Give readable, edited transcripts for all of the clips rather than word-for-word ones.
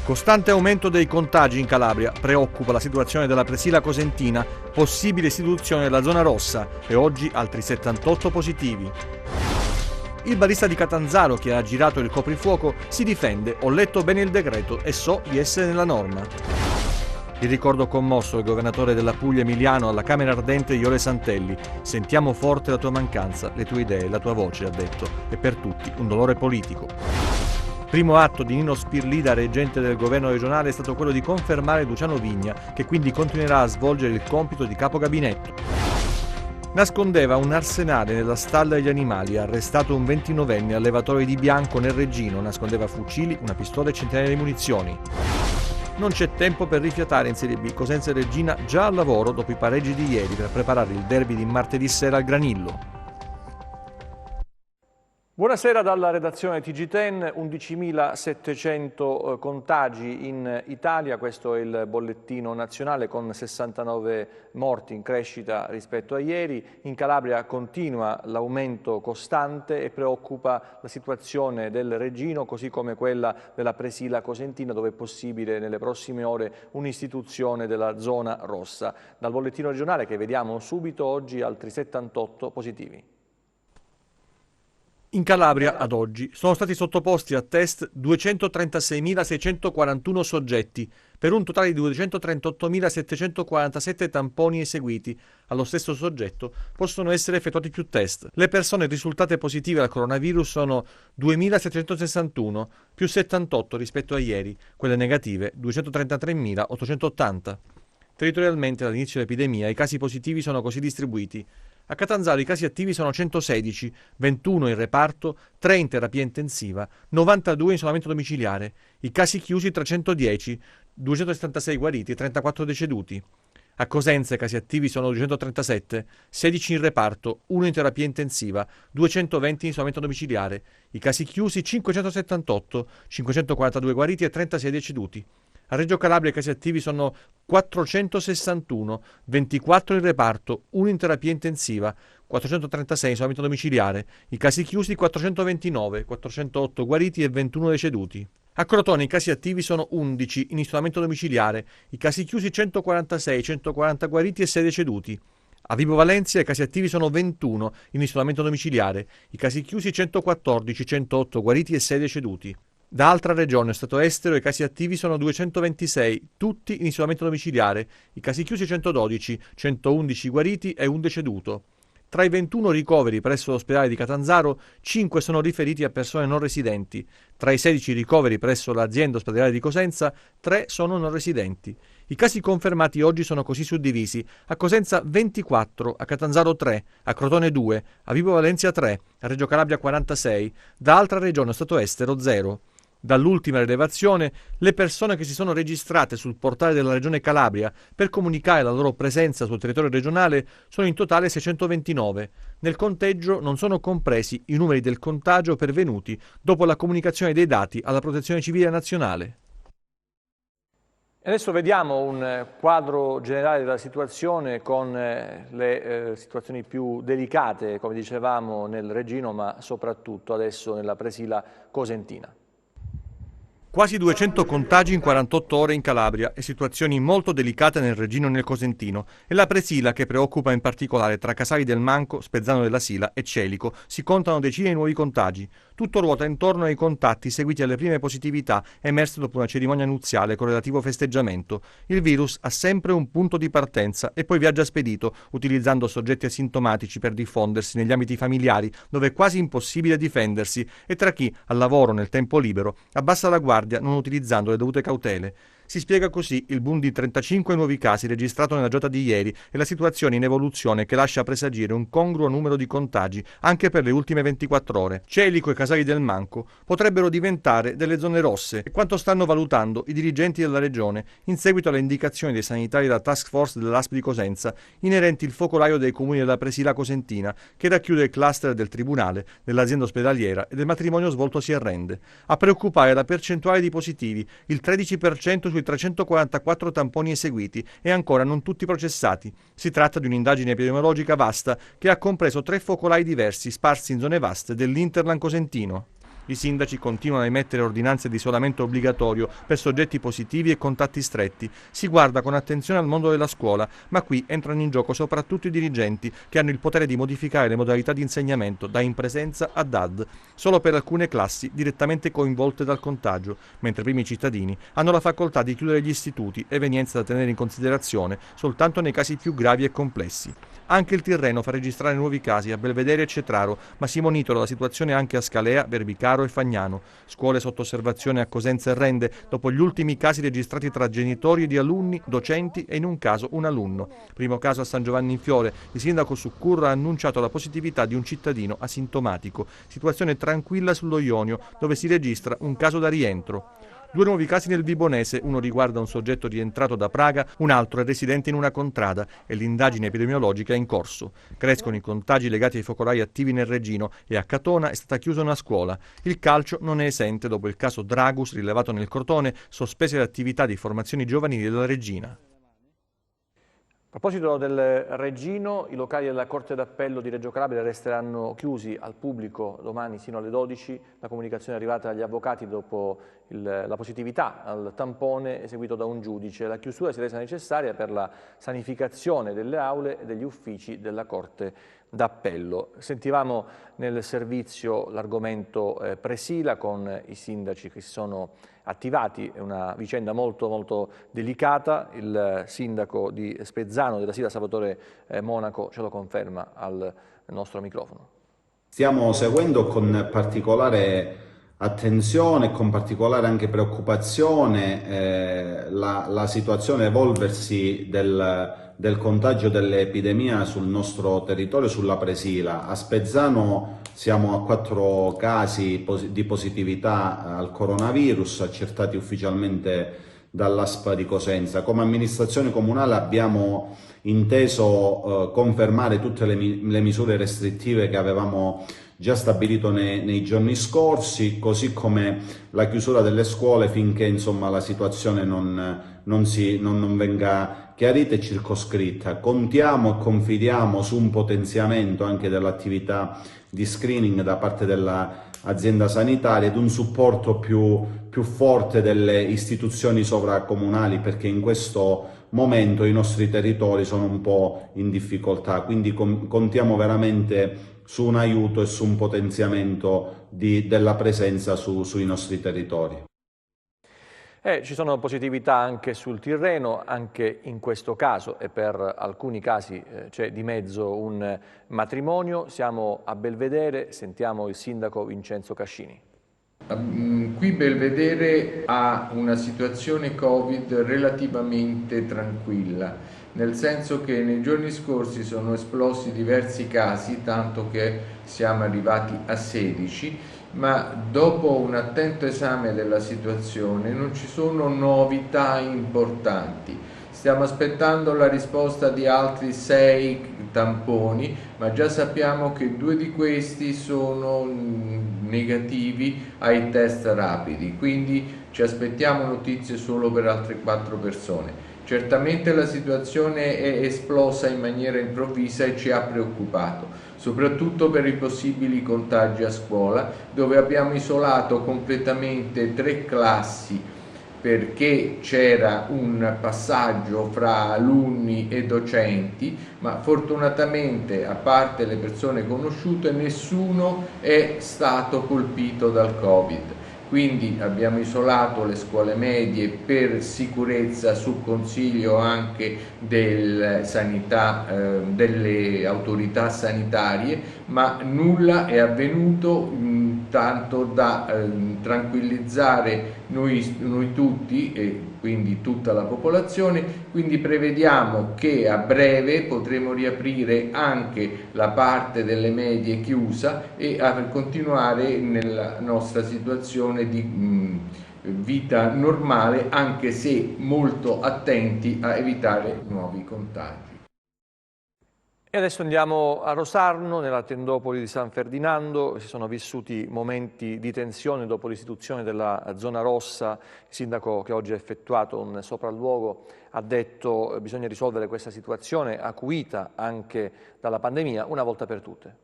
Costante aumento dei contagi in Calabria, preoccupa la situazione della Presila Cosentina, possibile istituzione della zona rossa e oggi altri 78 positivi. Il barista di Catanzaro che ha girato il coprifuoco si difende, ho letto bene il decreto e so di essere nella norma. Il ricordo commosso del governatore della Puglia Emiliano alla Camera Ardente Iole Santelli. Sentiamo forte la tua mancanza, le tue idee, la tua voce, ha detto, e per tutti un dolore politico. Primo atto di Nino Spirlida, reggente del governo regionale, è stato quello di confermare Luciano Vigna, che quindi continuerà a svolgere il compito di capo gabinetto. Nascondeva un arsenale nella stalla degli animali, arrestato un 29enne allevatore di Bianco nel Reggino, nascondeva fucili, una pistola e centinaia di munizioni. Non c'è tempo per rifiatare in Serie B, Cosenza e Reggina già al lavoro dopo i pareggi di ieri per preparare il derby di martedì sera al Granillo. Buonasera dalla redazione TG10, 11.700 contagi in Italia, questo è il bollettino nazionale con 69 morti in crescita rispetto a ieri. In Calabria continua l'aumento costante e preoccupa la situazione del Reggino così come quella della Presila Cosentina, dove è possibile nelle prossime ore un'istituzione della zona rossa. Dal bollettino regionale che vediamo subito, oggi altri 78 positivi. In Calabria, ad oggi, sono stati sottoposti a test 236.641 soggetti, per un totale di 238.747 tamponi eseguiti. Allo stesso soggetto possono essere effettuati più test. Le persone risultate positive al coronavirus sono 2.761, più 78 rispetto a ieri, quelle negative 233.880. Territorialmente, dall'inizio dell'epidemia, i casi positivi sono così distribuiti. A Catanzaro i casi attivi sono 116, 21 in reparto, 3 in terapia intensiva, 92 in isolamento domiciliare, i casi chiusi 310, 276 guariti e 34 deceduti. A Cosenza i casi attivi sono 237, 16 in reparto, 1 in terapia intensiva, 220 in isolamento domiciliare, i casi chiusi 578, 542 guariti e 36 deceduti. A Reggio Calabria i casi attivi sono 461, 24 in reparto, 1 in terapia intensiva, 436 in isolamento domiciliare, i casi chiusi 429, 408 guariti e 21 deceduti. A Crotone i casi attivi sono 11 in isolamento domiciliare, i casi chiusi 146, 140 guariti e 6 deceduti. A Vibo Valentia i casi attivi sono 21 in isolamento domiciliare, i casi chiusi 114, 108 guariti e 6 deceduti. Da altra regione, stato estero, i casi attivi sono 226, tutti in isolamento domiciliare, i casi chiusi 112, 111 guariti e un deceduto. Tra i 21 ricoveri presso l'ospedale di Catanzaro, 5 sono riferiti a persone non residenti. Tra i 16 ricoveri presso l'azienda ospedaliera di Cosenza, 3 sono non residenti. I casi confermati oggi sono così suddivisi: a Cosenza 24, a Catanzaro 3, a Crotone 2, a Vibo Valentia 3, a Reggio Calabria 46, da altra regione stato estero 0. Dall'ultima rilevazione, le persone che si sono registrate sul portale della Regione Calabria per comunicare la loro presenza sul territorio regionale sono in totale 629. Nel conteggio non sono compresi i numeri del contagio pervenuti dopo la comunicazione dei dati alla Protezione Civile Nazionale. E adesso vediamo un quadro generale della situazione con le situazioni più delicate, come dicevamo, nel Reggino, ma soprattutto adesso nella Presila Cosentina. Quasi 200 contagi in 48 ore in Calabria e situazioni molto delicate nel Reggino e nel Cosentino, e la Presila che preoccupa in particolare. Tra Casali del Manco, Spezzano della Sila e Celico si contano decine di nuovi contagi. Tutto ruota intorno ai contatti seguiti alle prime positività emerse dopo una cerimonia nuziale con relativo festeggiamento. Il virus ha sempre un punto di partenza e poi viaggia spedito, utilizzando soggetti asintomatici per diffondersi negli ambiti familiari, dove è quasi impossibile difendersi, e tra chi, al lavoro nel tempo libero, abbassa la guardia non utilizzando le dovute cautele. Si spiega così il boom di 35 nuovi casi registrato nella giornata di ieri e la situazione in evoluzione che lascia presagire un congruo numero di contagi anche per le ultime 24 ore. Celico e Casali del Manco potrebbero diventare delle zone rosse, e quanto stanno valutando i dirigenti della regione in seguito alle indicazioni dei sanitari della task force dell'ASP di Cosenza inerenti il focolaio dei comuni della Presila Cosentina, che racchiude il cluster del tribunale, dell'azienda ospedaliera e del matrimonio svoltosi a Rende. A preoccupare la percentuale di positivi, il 13% sui 344 tamponi eseguiti e ancora non tutti processati. Si tratta di un'indagine epidemiologica vasta che ha compreso 3 focolai diversi sparsi in zone vaste dell'Interland cosentino. I sindaci continuano a emettere ordinanze di isolamento obbligatorio per soggetti positivi e contatti stretti. Si guarda con attenzione al mondo della scuola, ma qui entrano in gioco soprattutto i dirigenti che hanno il potere di modificare le modalità di insegnamento da in presenza a DAD, solo per alcune classi direttamente coinvolte dal contagio, mentre i primi cittadini hanno la facoltà di chiudere gli istituti, evenienza da tenere in considerazione soltanto nei casi più gravi e complessi. Anche il Tirreno fa registrare nuovi casi a Belvedere e Cetraro, ma si monitora la situazione anche a Scalea, Verbicaro e Fagnano. Scuole sotto osservazione a Cosenza e Rende dopo gli ultimi casi registrati tra genitori di alunni, docenti e in un caso un alunno. Primo caso a San Giovanni in Fiore, il sindaco Succurra ha annunciato la positività di un cittadino asintomatico. Situazione tranquilla sullo Ionio, dove si registra un caso da rientro. 2 nuovi casi nel Vibonese, uno riguarda un soggetto rientrato da Praga, un altro è residente in una contrada e l'indagine epidemiologica è in corso. Crescono i contagi legati ai focolai attivi nel Regino e a Catona è stata chiusa una scuola. Il calcio non è esente dopo il caso Dragus rilevato nel Crotone, sospese le attività di formazioni giovanili della Regina. A proposito del Regino, i locali della Corte d'Appello di Reggio Calabria resteranno chiusi al pubblico domani sino alle 12. La comunicazione è arrivata agli avvocati dopo la positività al tampone eseguito da un giudice. La chiusura si è resa necessaria per la sanificazione delle aule e degli uffici della Corte d'Appello. Sentivamo nel servizio l'argomento Presila con i sindaci che si sono attivati, è una vicenda molto delicata. Il sindaco di Spezzano della Sila, Salvatore Monaco, ce lo conferma al nostro microfono. Stiamo seguendo con particolare attenzione e con particolare anche preoccupazione la situazione evolversi del contagio dell'epidemia sul nostro territorio, sulla Presila. A Spezzano siamo a 4 casi di positività al coronavirus, accertati ufficialmente dall'ASP di Cosenza. Come amministrazione comunale abbiamo inteso confermare tutte le misure restrittive che avevamo già stabilito nei giorni scorsi, così come la chiusura delle scuole finché insomma la situazione non venga chiarita e circoscritta. Contiamo e confidiamo su un potenziamento anche dell'attività di screening da parte dell'azienda sanitaria ed un supporto più forte delle istituzioni sovracomunali, perché in questo momento i nostri territori sono un po' in difficoltà, quindi contiamo veramente su un aiuto e su un potenziamento della presenza sui nostri territori. Ci sono positività anche sul Tirreno, anche in questo caso e per alcuni casi c'è di mezzo un matrimonio. Siamo a Belvedere, sentiamo il sindaco Vincenzo Cascini. Qui Belvedere ha una situazione Covid relativamente tranquilla, nel senso che nei giorni scorsi sono esplosi diversi casi, tanto che siamo arrivati a 16, ma dopo un attento esame della situazione non ci sono novità importanti. Stiamo aspettando la risposta di altri 6 tamponi, ma già sappiamo che 2 di questi sono negativi ai test rapidi, quindi ci aspettiamo notizie solo per altre 4 persone. Certamente la situazione è esplosa in maniera improvvisa e ci ha preoccupato, soprattutto per i possibili contagi a scuola, dove abbiamo isolato completamente 3 classi perché c'era un passaggio fra alunni e docenti, ma fortunatamente, a parte le persone conosciute, nessuno è stato colpito dal Covid. Quindi abbiamo isolato le scuole medie per sicurezza su consiglio anche delle autorità sanitarie, ma nulla è avvenuto tanto da tranquillizzare noi tutti e quindi tutta la popolazione. Quindi prevediamo che a breve potremo riaprire anche la parte delle medie chiusa e a continuare nella nostra situazione di vita normale, anche se molto attenti a evitare nuovi contagi. E adesso andiamo a Rosarno, nella tendopoli di San Ferdinando. Si sono vissuti momenti di tensione dopo l'istituzione della zona rossa. Il sindaco che oggi ha effettuato un sopralluogo ha detto che bisogna risolvere questa situazione acuita anche dalla pandemia una volta per tutte.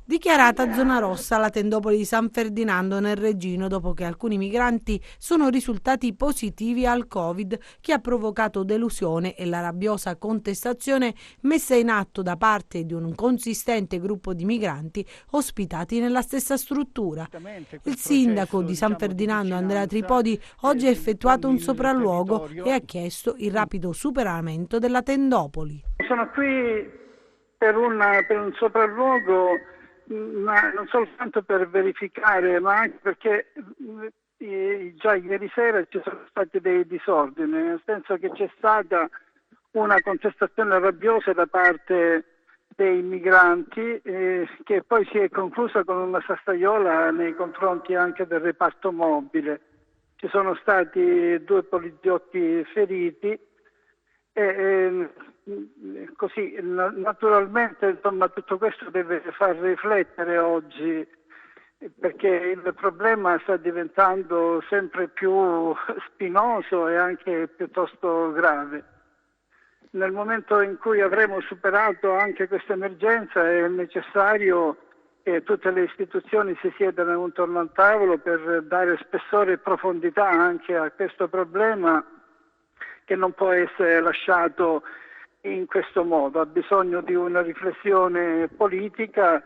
Dichiarata zona rossa la tendopoli di San Ferdinando nel Reggino dopo che alcuni migranti sono risultati positivi al Covid, che ha provocato delusione e la rabbiosa contestazione messa in atto da parte di un consistente gruppo di migranti ospitati nella stessa struttura. Il sindaco di San Ferdinando, Andrea Tripodi, oggi ha effettuato un sopralluogo e ha chiesto il rapido superamento della tendopoli. Sono qui per un sopralluogo, ma non soltanto per verificare, ma anche perché già ieri sera ci sono stati dei disordini, nel senso che c'è stata una contestazione rabbiosa da parte dei migranti che poi si è conclusa con una sassaiola nei confronti anche del reparto mobile. Ci sono stati 2 poliziotti feriti e così naturalmente insomma tutto questo deve far riflettere oggi, perché il problema sta diventando sempre più spinoso e anche piuttosto grave. Nel momento in cui avremo superato anche questa emergenza è necessario che tutte le istituzioni si siedano intorno al tavolo per dare spessore e profondità anche a questo problema, che non può essere lasciato in questo modo. Ha bisogno di una riflessione politica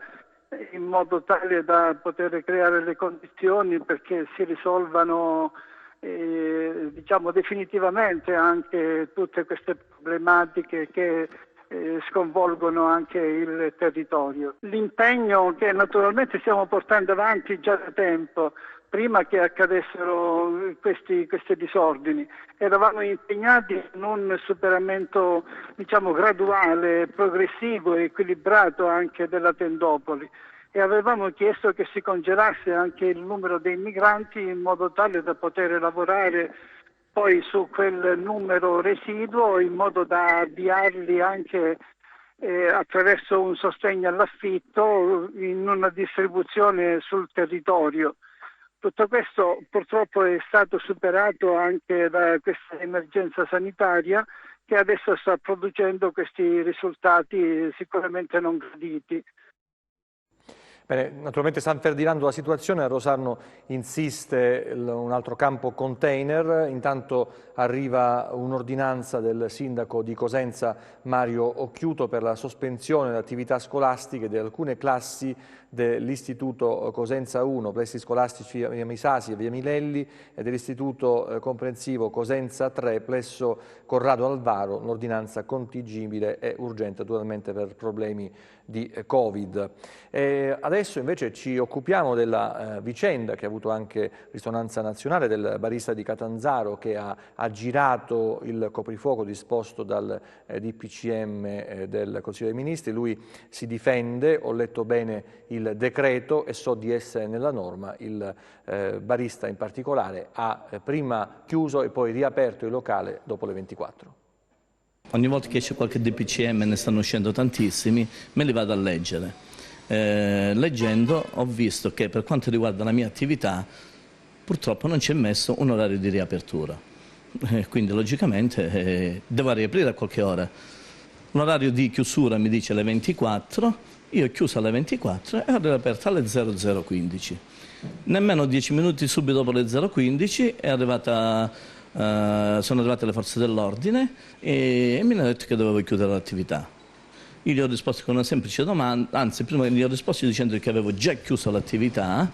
in modo tale da poter creare le condizioni perché si risolvano definitivamente anche tutte queste problematiche che sconvolgono anche il territorio. L'impegno che naturalmente stiamo portando avanti già da tempo, prima che accadessero questi disordini, eravamo impegnati in un superamento graduale, progressivo e equilibrato anche della tendopoli, e avevamo chiesto che si congelasse anche il numero dei migranti in modo tale da poter lavorare poi su quel numero residuo, in modo da avviarli anche attraverso un sostegno all'affitto in una distribuzione sul territorio. Tutto questo purtroppo è stato superato anche da questa emergenza sanitaria che adesso sta producendo questi risultati sicuramente non graditi. Bene, naturalmente San Ferdinando la situazione, a Rosarno insiste un altro campo container, intanto arriva un'ordinanza del sindaco di Cosenza Mario Occhiuto per la sospensione delle attività scolastiche di alcune classi dell'Istituto Cosenza 1, plessi scolastici via Misasi e via Milelli, e dell'Istituto Comprensivo Cosenza 3, plesso Corrado Alvaro. L'ordinanza contingibile e urgente naturalmente per problemi di Covid. Adesso invece ci occupiamo della vicenda che ha avuto anche risonanza nazionale del barista di Catanzaro che ha aggirato il coprifuoco disposto dal DPCM del Consiglio dei Ministri. Lui si difende, ho letto bene il decreto e so di essere nella norma. Il barista in particolare ha prima chiuso e poi riaperto il locale dopo le 24. Ogni volta che c'è qualche DPCM, ne stanno uscendo tantissimi, me li vado a leggere. Leggendo ho visto che per quanto riguarda la mia attività purtroppo non c'è messo un orario di riapertura, quindi logicamente devo riaprire a qualche ora. L'orario di chiusura mi dice alle 24, io ho chiuso alle 24 e ho riaperto alle 00:15. Nemmeno 10 minuti subito dopo le 0:15 sono arrivate le forze dell'ordine e mi hanno detto che dovevo chiudere l'attività. Io gli ho risposto con una semplice domanda, anzi prima gli ho risposto dicendo che avevo già chiuso l'attività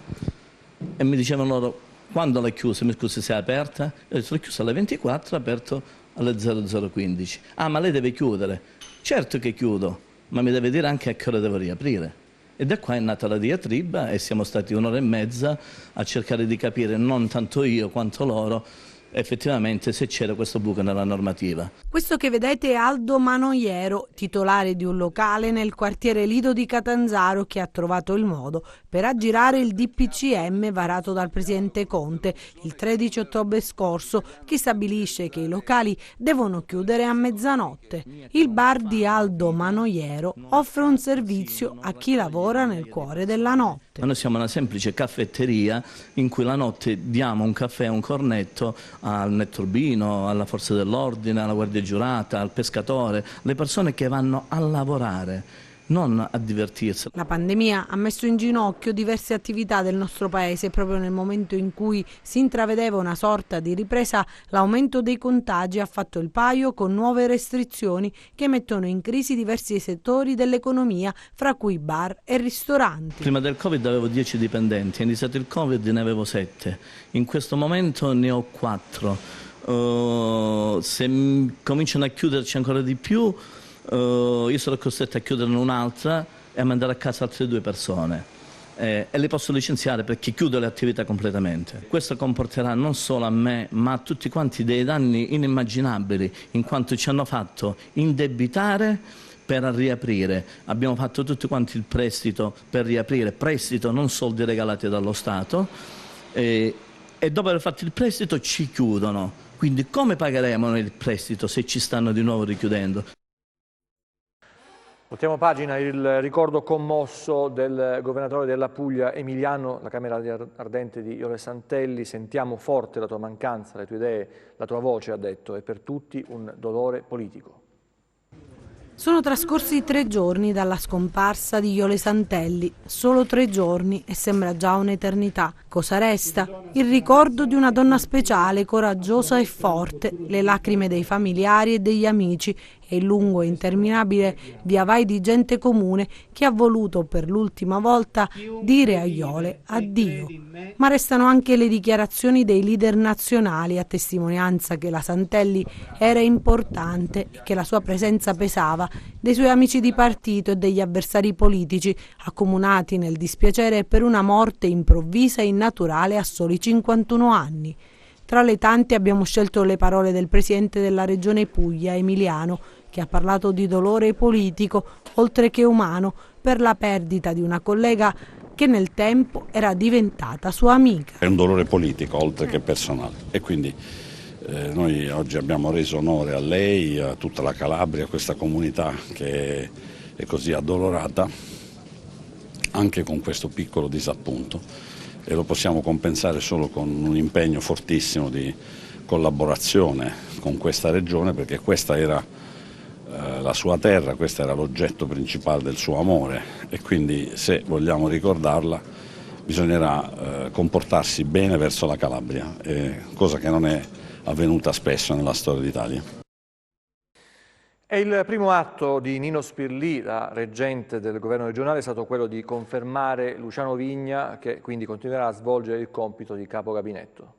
e mi dicevano loro: quando l'hai chiusa? Mi scusi, se è aperta? Io ho detto: l'ho chiusa alle 24, aperto alle 00:15. Ah, ma lei deve chiudere? Certo che chiudo, ma mi deve dire anche a che ora devo riaprire. E da qua è nata la diatriba e siamo stati un'ora e mezza a cercare di capire, non tanto io quanto loro, effettivamente se c'era questo buco nella normativa. Questo che vedete è Aldo Manoiero, titolare di un locale nel quartiere Lido di Catanzaro, che ha trovato il modo per aggirare il DPCM varato dal presidente Conte il 13 ottobre scorso, che stabilisce che i locali devono chiudere a mezzanotte. Il bar di Aldo Manoiero offre un servizio a chi lavora nel cuore della notte. Noi siamo una semplice caffetteria in cui la notte diamo un caffè e un cornetto al netturbino, alla forza dell'ordine, alla guardia giurata, al pescatore, le persone che vanno a lavorare. non a divertirsi. La pandemia ha messo in ginocchio diverse attività del nostro paese e proprio nel momento in cui si intravedeva una sorta di ripresa, l'aumento dei contagi ha fatto il paio con nuove restrizioni che mettono in crisi diversi settori dell'economia, fra cui bar e ristoranti. Prima del Covid avevo 10 dipendenti, è iniziato il Covid ne avevo 7, in questo momento ne ho 4. Se cominciano a chiuderci ancora di più, io sarò costretto a chiuderne un'altra e a mandare a casa altre 2 persone e le posso licenziare perché chiudo le attività completamente. Questo comporterà non solo a me ma a tutti quanti dei danni inimmaginabili, in quanto ci hanno fatto indebitare per riaprire. Abbiamo fatto tutti quanti il prestito per riaprire, prestito, non soldi regalati dallo Stato, e dopo aver fatto il prestito ci chiudono. Quindi come pagheremo il prestito se ci stanno di nuovo richiudendo? Ultima pagina, il ricordo commosso del governatore della Puglia Emiliano, la Camera Ardente di Jole Santelli. Sentiamo forte la tua mancanza, le tue idee, la tua voce, ha detto, è per tutti un dolore politico. Sono trascorsi 3 giorni dalla scomparsa di Jole Santelli, solo 3 giorni e sembra già un'eternità. Cosa resta? Il ricordo di una donna speciale, coraggiosa e forte, le lacrime dei familiari e degli amici e il lungo e interminabile via vai di gente comune che ha voluto per l'ultima volta dire a Jole addio. Ma restano anche le dichiarazioni dei leader nazionali a testimonianza che la Santelli era importante e che la sua presenza pesava, dei suoi amici di partito e degli avversari politici accomunati nel dispiacere per una morte improvvisa e innaturale a soli 51 anni. Tra le tante abbiamo scelto le parole del presidente della regione Puglia, Emiliano, che ha parlato di dolore politico, oltre che umano, per la perdita di una collega che nel tempo era diventata sua amica. È un dolore politico, oltre che personale, e quindi noi oggi abbiamo reso onore a lei, a tutta la Calabria, a questa comunità che è così addolorata, anche con questo piccolo disappunto, e lo possiamo compensare solo con un impegno fortissimo di collaborazione con questa regione, perché questa era la sua terra, questo era l'oggetto principale del suo amore, e quindi se vogliamo ricordarla bisognerà comportarsi bene verso la Calabria, cosa che non è avvenuta spesso nella storia d'Italia. E il primo atto di Nino Spirlì, da reggente del governo regionale, è stato quello di confermare Luciano Vigna, che quindi continuerà a svolgere il compito di capo gabinetto.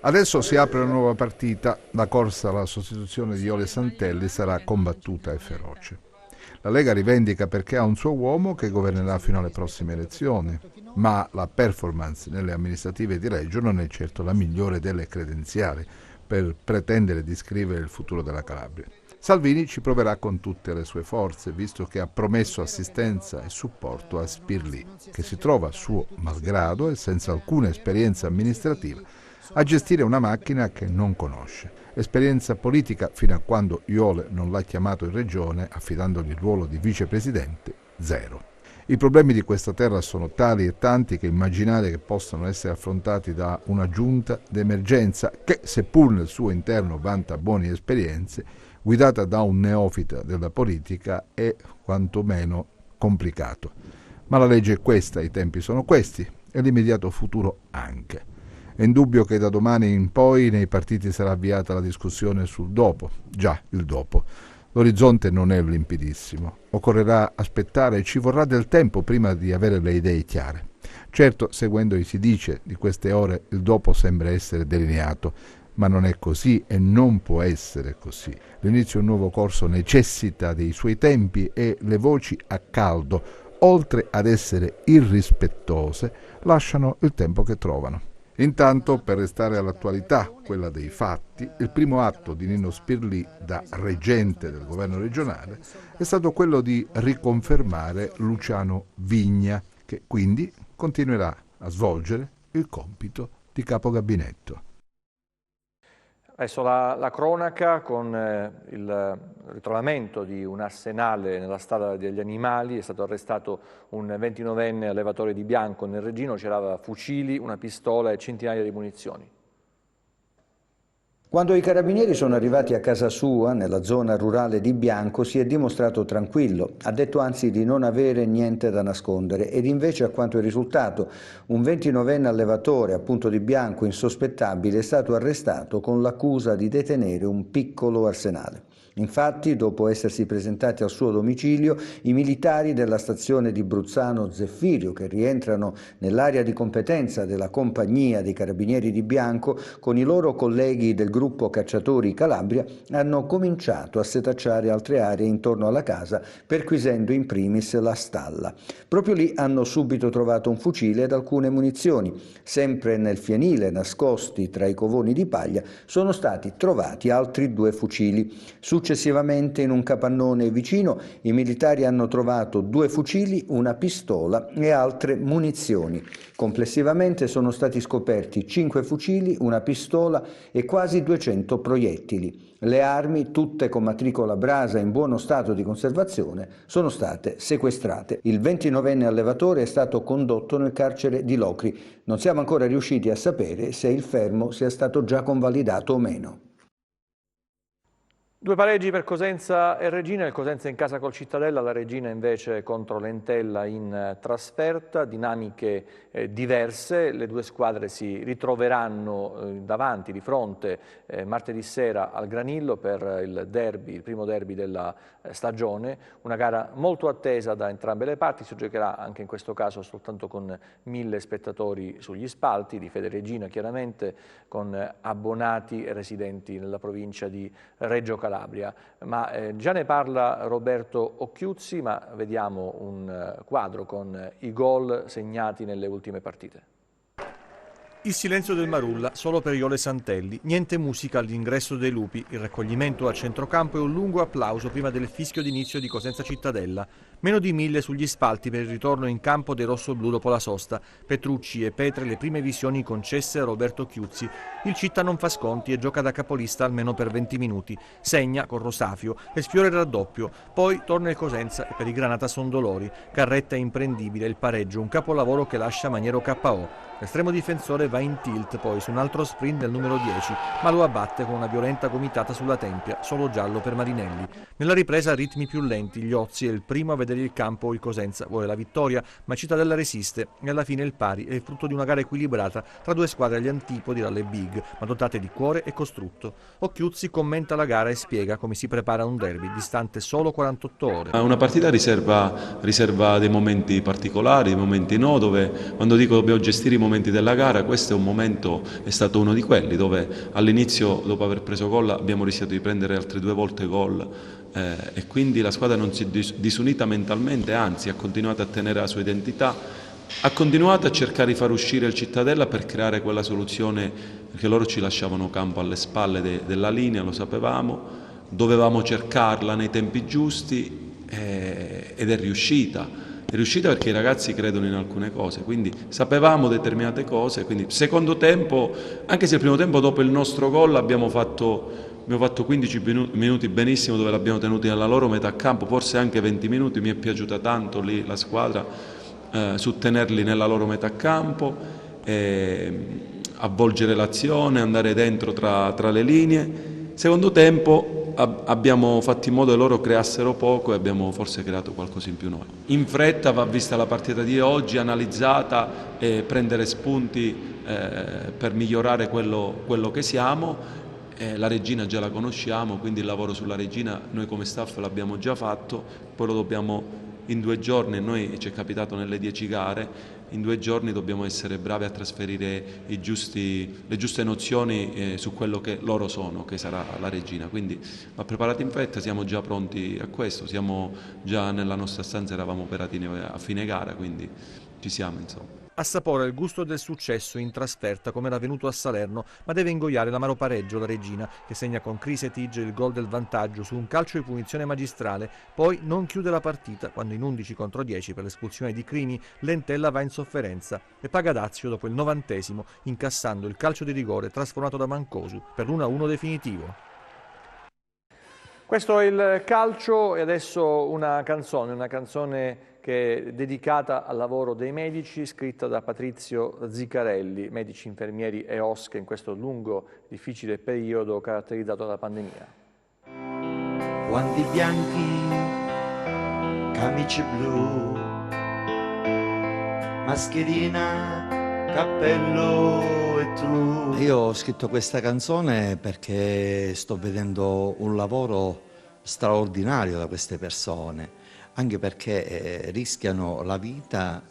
Adesso si apre una nuova partita, la corsa alla sostituzione di Jole Santelli sarà combattuta e feroce. La Lega rivendica perché ha un suo uomo che governerà fino alle prossime elezioni, ma la performance nelle amministrative di Reggio non è certo la migliore delle credenziali per pretendere di scrivere il futuro della Calabria. Salvini ci proverà con tutte le sue forze, visto che ha promesso assistenza e supporto a Spirlì, che si trova suo malgrado e senza alcuna esperienza amministrativa a gestire una macchina che non conosce. Esperienza politica, fino a quando Jole non l'ha chiamato in regione, affidandogli il ruolo di vicepresidente, zero. I problemi di questa terra sono tali e tanti che immaginare che possano essere affrontati da una giunta d'emergenza che, seppur nel suo interno vanta buone esperienze, guidata da un neofita della politica, è quantomeno complicato. Ma la legge è questa, i tempi sono questi e l'immediato futuro anche. È indubbio che da domani in poi nei partiti sarà avviata la discussione sul dopo, già il dopo. L'orizzonte non è limpidissimo, occorrerà aspettare e ci vorrà del tempo prima di avere le idee chiare. Certo, seguendo i si dice di queste ore, il dopo sembra essere delineato, ma non è così e non può essere così. L'inizio di un nuovo corso necessita dei suoi tempi e le voci a caldo, oltre ad essere irrispettose, lasciano il tempo che trovano. Intanto, per restare all'attualità, quella dei fatti, il primo atto di Nino Spirlì da reggente del governo regionale è stato quello di riconfermare Luciano Vigna, che quindi continuerà a svolgere il compito di capo gabinetto. Adesso la cronaca con il ritrovamento di un arsenale nella stalla degli animali. È stato arrestato un 29enne allevatore di Bianco nel Reggino, c'erano fucili, una pistola e centinaia di munizioni. Quando i carabinieri sono arrivati a casa sua, nella zona rurale di Bianco, si è dimostrato tranquillo. Ha detto anzi di non avere niente da nascondere ed invece, a quanto è risultato, un 29enne allevatore, appunto di Bianco, insospettabile, è stato arrestato con l'accusa di detenere un piccolo arsenale. Infatti, dopo essersi presentati al suo domicilio, i militari della stazione di Bruzzano Zeffirio, che rientrano nell'area di competenza della compagnia dei Carabinieri di Bianco, con i loro colleghi del gruppo Cacciatori Calabria, hanno cominciato a setacciare altre aree intorno alla casa, perquisendo in primis la stalla. Proprio lì hanno subito trovato un fucile ed alcune munizioni. Sempre nel fienile, nascosti tra i covoni di paglia, sono stati trovati altri 2 fucili. Successivamente, in un capannone vicino, i militari hanno trovato 2 fucili, una pistola e altre munizioni. Complessivamente sono stati scoperti 5 fucili, una pistola e quasi 200 proiettili. Le armi, tutte con matricola Brasa in buono stato di conservazione, sono state sequestrate. Il 29enne allevatore è stato condotto nel carcere di Locri. Non siamo ancora riusciti a sapere se il fermo sia stato già convalidato o meno. 2 pareggi per Cosenza e Reggina, il Cosenza in casa col Cittadella, la Reggina invece contro l'Entella in trasferta, dinamiche diverse, le 2 squadre si ritroveranno davanti, di fronte, martedì sera al Granillo per il primo derby della stagione, una gara molto attesa da entrambe le parti, si giocherà anche in questo caso soltanto con 1000 spettatori sugli spalti, di Fede Reggina chiaramente, con abbonati e residenti nella provincia di Reggio Calabria. Ma già ne parla Roberto Occhiuzzi, ma vediamo un quadro con i gol segnati nelle ultime partite. Il silenzio del Marulla solo per Iole Santelli, niente musica all'ingresso dei Lupi, il raccoglimento a centrocampo e un lungo applauso prima del fischio d'inizio di Cosenza Cittadella. Meno di 1000 sugli spalti per il ritorno in campo dei rossoblù dopo la sosta. Petrucci e Petre le prime visioni concesse a Roberto Chiuzzi. Il Città non fa sconti e gioca da capolista almeno per 20 minuti. Segna con Rosafio e sfiora il raddoppio. Poi torna il Cosenza e per i Granata son dolori. Carretta è imprendibile, il pareggio, un capolavoro che lascia Maniero KO. L'estremo difensore va in tilt poi su un altro sprint del numero 10, ma lo abbatte con una violenta gomitata sulla tempia, solo giallo per Marinelli. Nella ripresa ritmi più lenti, gli Ozzi è il primo a vedere il campo, il Cosenza vuole la vittoria, ma Cittadella resiste e alla fine il pari è il frutto di una gara equilibrata tra 2 squadre agli antipodi dalle big, ma dotate di cuore e costrutto. Occhiuzzi commenta la gara e spiega come si prepara un derby, distante solo 48 ore. Una partita riserva dei momenti particolari, dei momenti no, dove quando dico dobbiamo gestire i momenti della gara, questo è un momento, è stato uno di quelli dove all'inizio, dopo aver preso gol, abbiamo rischiato di prendere altre 2 volte gol e quindi la squadra non si è disunita mentalmente, anzi ha continuato a tenere la sua identità, ha continuato a cercare di far uscire il Cittadella per creare quella soluzione, perché loro ci lasciavano campo alle spalle della linea, lo sapevamo, dovevamo cercarla nei tempi giusti ed è riuscita. È riuscita perché i ragazzi credono in alcune cose, quindi sapevamo determinate cose, quindi secondo tempo, anche se il primo tempo dopo il nostro gol abbiamo fatto 15 minuti benissimo dove l'abbiamo tenuti nella loro metà campo, forse anche 20 minuti, mi è piaciuta tanto lì la squadra su tenerli nella loro metà campo, avvolgere l'azione, andare dentro tra le linee. Secondo tempo abbiamo fatto in modo che loro creassero poco e abbiamo forse creato qualcosa in più noi. In fretta va vista la partita di oggi, analizzata e prendere spunti per migliorare quello che siamo. La Reggina già la conosciamo, quindi il lavoro sulla Reggina noi come staff l'abbiamo già fatto, poi lo dobbiamo in 2 giorni, noi ci è capitato nelle 10 gare, in 2 giorni dobbiamo essere bravi a trasferire le giuste nozioni su quello che loro sono, che sarà la Reggina. Quindi va preparato in fretta, siamo già pronti a questo, siamo già nella nostra stanza, eravamo operati a fine gara, quindi ci siamo insomma. Assapora il gusto del successo in trasferta come era venuto a Salerno, ma deve ingoiare l'amaro pareggio la Reggina, che segna con Crisetic il gol del vantaggio su un calcio di punizione magistrale. Poi non chiude la partita quando in 11 contro 10 per l'espulsione di Crimi l'Entella va in sofferenza e paga dazio dopo il 90°, incassando il calcio di rigore trasformato da Mancosu per l'1-1 definitivo. Questo è il calcio e adesso una canzone che è dedicata al lavoro dei medici, scritta da Patrizio Zicarelli, medici, infermieri e OSCE in questo lungo, difficile periodo caratterizzato dalla pandemia. Guanti bianchi, camicie blu, mascherina, cappello e tu. Io ho scritto questa canzone perché sto vedendo un lavoro straordinario da queste persone, anche perché rischiano la vita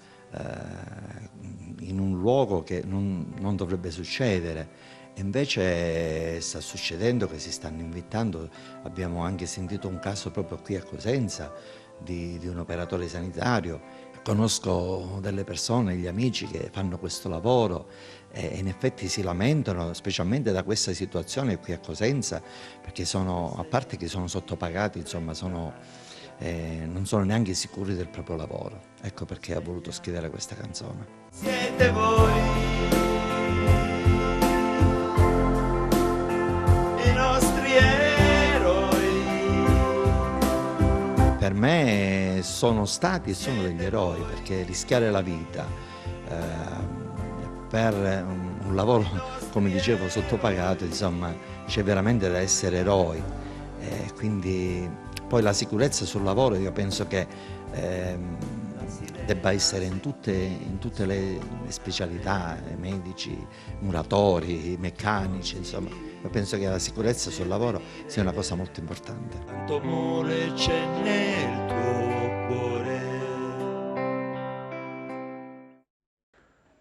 in un luogo che non dovrebbe succedere. E invece sta succedendo che si stanno invitando. Abbiamo anche sentito un caso proprio qui a Cosenza di un operatore sanitario. Conosco delle persone, gli amici che fanno questo lavoro e in effetti si lamentano specialmente da questa situazione qui a Cosenza, perché a parte che sono sottopagati, insomma non sono neanche sicuri del proprio lavoro. Ecco perché ho voluto scrivere questa canzone. Siete voi i nostri eroi. Per me sono stati e sono degli eroi, perché rischiare la vita per un lavoro, come dicevo, sottopagato, insomma, c'è veramente da essere eroi. Quindi poi la sicurezza sul lavoro io penso che debba essere in tutte le specialità, medici, muratori, meccanici, insomma. Io penso che la sicurezza sul lavoro sia una cosa molto importante. Quanto amore c'è nel tuo cuore.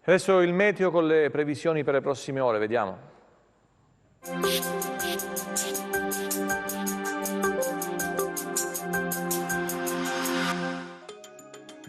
Adesso il meteo con le previsioni per le prossime ore, vediamo.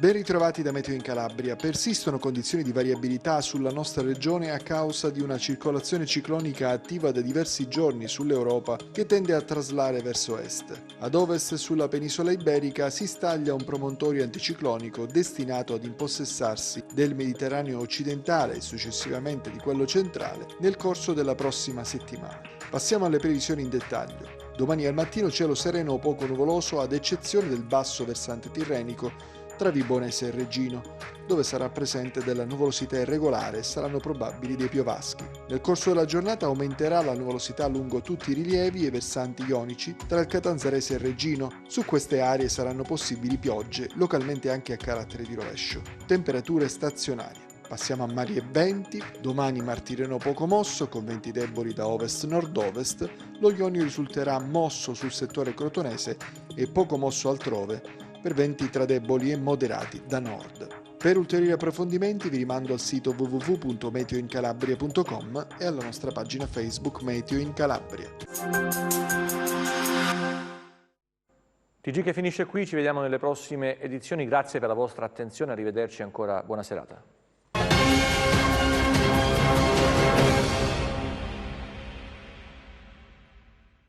Ben ritrovati da Meteo in Calabria. Persistono condizioni di variabilità sulla nostra regione a causa di una circolazione ciclonica attiva da diversi giorni sull'Europa che tende a traslare verso est. Ad ovest, sulla penisola iberica, si staglia un promontorio anticiclonico destinato ad impossessarsi del Mediterraneo occidentale e successivamente di quello centrale nel corso della prossima settimana. Passiamo alle previsioni in dettaglio. Domani al mattino cielo sereno o poco nuvoloso ad eccezione del basso versante tirrenico tra Vibonese e Reggino, dove sarà presente della nuvolosità irregolare e saranno probabili dei piovaschi. Nel corso della giornata aumenterà la nuvolosità lungo tutti i rilievi e versanti ionici tra il Catanzarese e il Reggino. Su queste aree saranno possibili piogge, localmente anche a carattere di rovescio. Temperature stazionarie. Passiamo a mari e venti. Domani Mar Tirreno poco mosso, con venti deboli da ovest-nord-ovest. Lo Ionio risulterà mosso sul settore crotonese e poco mosso altrove, per venti tra deboli e moderati da nord. Per ulteriori approfondimenti vi rimando al sito www.meteoincalabria.com e alla nostra pagina Facebook Meteo in Calabria. TG che finisce qui, ci vediamo nelle prossime edizioni, grazie per la vostra attenzione, arrivederci ancora, buona serata.